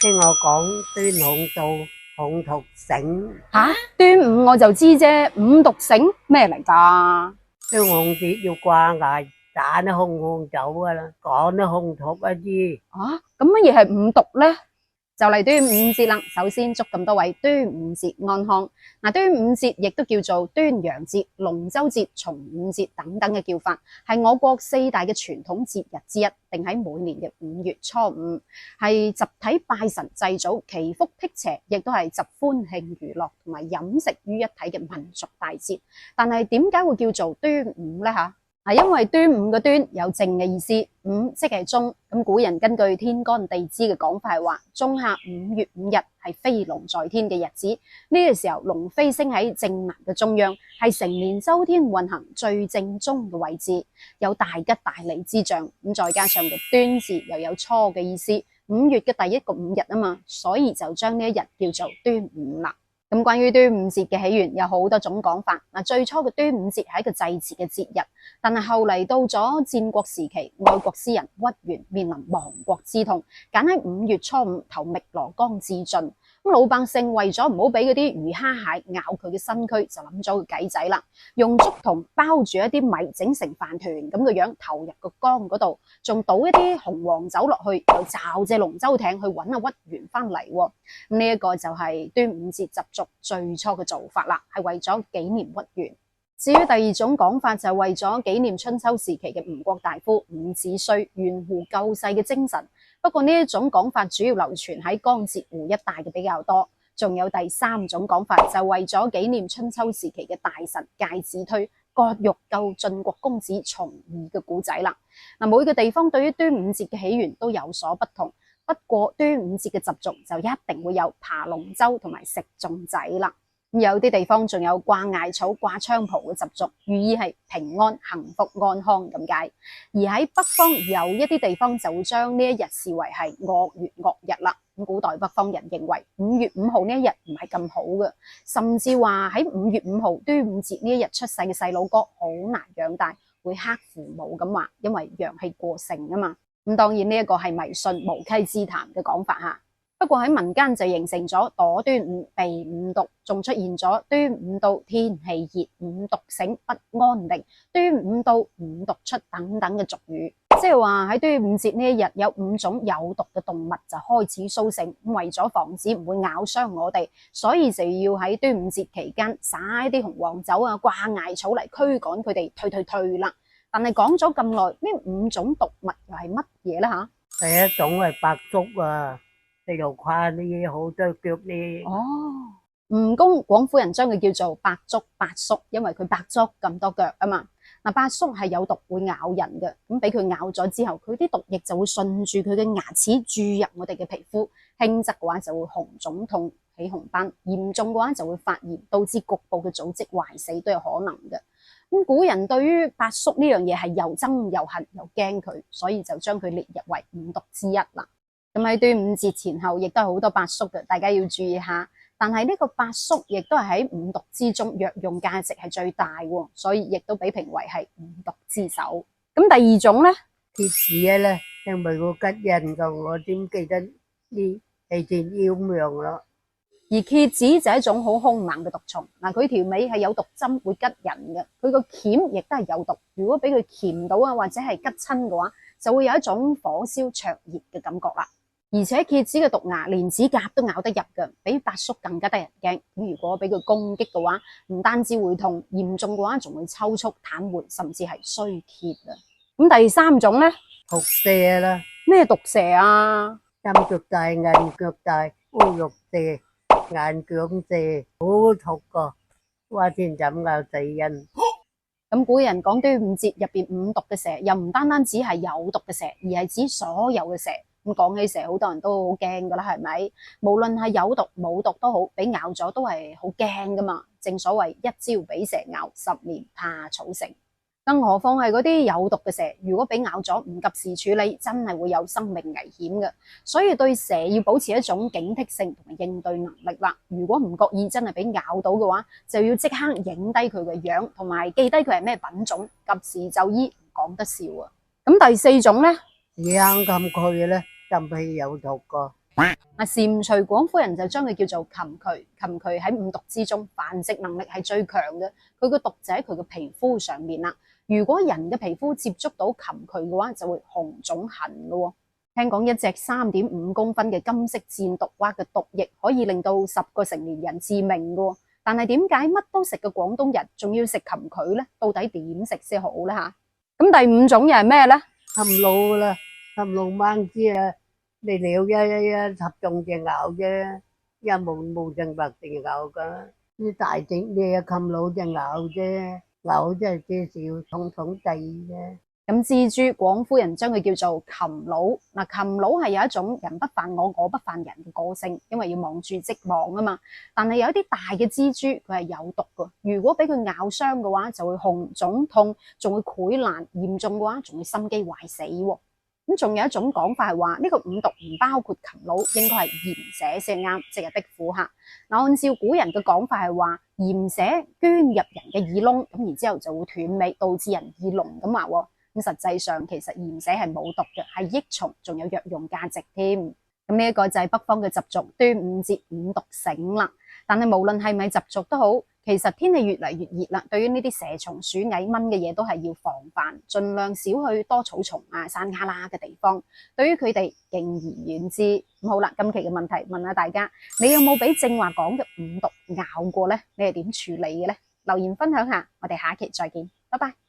聽我講端午到紅土繩，吓，端午我就知啫，五毒繩咩嚟㗎？端午節要掛崖打啲紅紅走噶啦，趕啲紅土一啲。啊，咁乜嘢係五毒咧？就嚟端午節啦，首先祝咁多位端午節安康。嗱，端午節亦都叫做端陽節、龍舟節、重五節等等嘅叫法，係我國四大嘅傳統節日之一，定喺每年嘅5月初5，係集體拜神祭祖、祈福辟邪，亦都係集歡慶娛樂同埋飲食於一體嘅民族大節。但係點解會叫做端午呢？嚇？因為端午嘅端有正嘅意思，午即係中。咁古人根據天干地支嘅講法係話，仲夏5月5日係飛龍在天嘅日子。呢個時候龍飛星喺正南嘅中央，係成年周天運行最正中嘅位置，有大吉大利之象。咁再加上個端字又有初嘅意思，5月嘅第一個5日啊嘛，所以就將呢一日叫做端午啦。咁關於端午節嘅起源有好多種講法。最初嘅端午節係一個祭祀嘅節日，但係後嚟到咗戰國時期，愛國詩人屈原面臨亡國之痛，揀喺5月初5投汨羅江自盡。咁老百姓為咗唔好俾嗰啲魚蝦蟹咬佢嘅身軀，就諗咗個計仔啦，用竹筒包住一啲米整成飯團咁嘅樣投入個江嗰度，仲倒一啲紅黃酒落去，又罩隻龍舟艇去揾阿屈原翻嚟。咁呢一個就係端午節習俗最初嘅做法啦，係為咗紀念屈原。至於第二種講法就係為咗紀念春秋時期嘅吳國大夫伍子胥懸壺救世嘅精神。不過呢一種講法主要流傳喺江浙滬一帶嘅比較多。仲有第三種講法就係為咗紀念春秋時期嘅大臣介子推割肉救晉國公子重耳嘅故仔啦。每個地方對於端午節嘅起源都有所不同，不過端午節嘅習俗就一定會有爬龍舟同埋食粽仔啦。有啲地方仲有掛艾草、掛菖蒲嘅習俗，寓意係平安、幸福、安康咁解。而喺北方有一啲地方就會將呢一日視為係惡月惡日啦。咁古代北方人認為5月5號呢一日唔係咁好嘅，甚至話喺5月5號端午節呢一日出世嘅細佬哥好難養大，會克父母咁話，因為陽氣過盛啊嘛。咁當然呢一個係迷信無稽之談嘅講法嚇。不過喺民間就形成咗躲端午、避五毒，仲出現咗端午到天氣熱、五毒醒不安定、端午到五毒出等等嘅俗語，即係話喺端午節呢一日有5種有毒嘅動物就開始甦醒，為咗防止唔會咬傷我哋，所以就要喺端午節期間灑啲紅黃酒啊、掛艾草嚟驅趕佢哋退啦。但係講咗咁耐，呢5種毒物又係乜嘢呢？嚇？第一種係白竹啊，地度跨啲好多腳啲。蜈蚣廣府人將佢叫做白竹、白叔，因為佢白竹咁多腳啊嘛。白叔係有毒，會咬人嘅，咁俾佢咬咗之後，佢啲毒液就會順住佢嘅牙齒注入我哋嘅皮膚，輕則嘅話就會紅腫痛起紅斑，嚴重嘅話就會發炎，導致局部嘅組織壞死都有可能嘅。咁古人對於白叔呢樣嘢係又憎又恨又驚佢，所以就將佢列入為5毒之一啦。咁喺端午節前後亦都係好多白叔嘅，大家要注意下。但係呢個白叔亦都係喺5毒之中藥用價值係最大喎，所以亦都被評為係5毒之首。咁第二種呢，蠍子咧，因為個吉人就我點記得呢係條妖苗咯。而蠍子就係一種好兇猛嘅毒蟲，佢條尾係有毒針會吉人嘅，佢個鉗亦都係有毒，如果俾佢鉗到啊或者係吉親嘅話，就會有一種火燒灼熱嘅感覺啦。而且蠍子嘅毒牙連指甲都咬得入嘅，比白叔更加得人驚。咁如果俾佢攻擊嘅話，唔單止會痛，嚴重嘅話仲會抽搐、癱瘓，甚至係衰竭啊！咁第三種咧，毒蛇啦，咩毒蛇啊？針腳大、眼腳大、烏肉蛇、眼鏡蛇，好毒噶，話天怎咬死人。咁古人講端午節入邊5毒嘅蛇，又唔單單只係有毒嘅蛇，而係指所有嘅蛇。咁講起蛇，好多人都好驚噶啦，係咪？無論係有毒冇毒都好，俾咬咗都係好驚噶嘛。正所謂一朝俾蛇咬，10年怕草繩。更何況係嗰啲有毒嘅蛇，如果俾咬咗唔及時處理，真係會有生命危險嘅。所以對蛇要保持一種警惕性同埋應對能力啦。如果唔覺意真係俾咬到嘅話，就要即刻影低佢嘅樣，同埋記低佢係咩品種，及時就醫，唔講得笑啊。咁第4種呢，養咁佢咧，就係有毒噶。蟾蜍廣夫人就將佢叫做蠄蟝。蠄蟝喺五毒之中繁殖能力係最強嘅，佢個毒就喺佢嘅皮膚上面啦。如果人嘅皮膚接觸到蠄蟝嘅話，就會紅腫痕咯。聽講一隻3.5公分嘅金色箭毒蛙嘅毒液可以令到10個成年人致命嘅。但係點解乜都食嘅廣東人仲要食蠄蟝呢？到底點食先好呢？吓？咁第5種又係咩呢？蠄蟧啦，蠄蟧掹枝啊，你料一插中隻咬啫，一冇正白定咬噶。啲大隻嘢蠄蟧就咬啫，咬即係啲少痛痛地啫。咁蜘蛛廣夫人將佢叫做蠄蟧。嗱，蠄蟧係有一種人不犯我，我不犯人嘅個性，因為要望住即亡啊嘛。但係有一啲大嘅蜘蛛佢係有毒噶，如果俾佢咬傷嘅話，就會紅腫痛，仲會潰爛，嚴重嘅話仲會心肌壞死。咁仲有一種講法係話呢個五毒唔包括蠄蟧，應該係鹽蛇先啱，即係壁虎嚇。嗱，按照古人嘅講法係話鹽蛇捐入人嘅耳窿，咁然之後就會斷尾，導致人耳聾咁話喎。咁實際上其實鹽蛇係冇毒嘅，係益蟲，仲有藥用價值添。咁呢一個就係北方嘅習俗，端午節五毒醒啦。但係無論係咪習俗都好，其實天氣越嚟越熱啦，對於呢啲蛇蟲鼠蟻蚊嘅嘢都係要防範，盡量少去多草叢啊、山旮旯嘅地方。對於佢哋敬而遠之。咁好啦，今期嘅問題問下大家，你有冇俾正話講嘅五毒咬過呢？你係點處理嘅呢？留言分享下，我哋下一期再見，拜拜。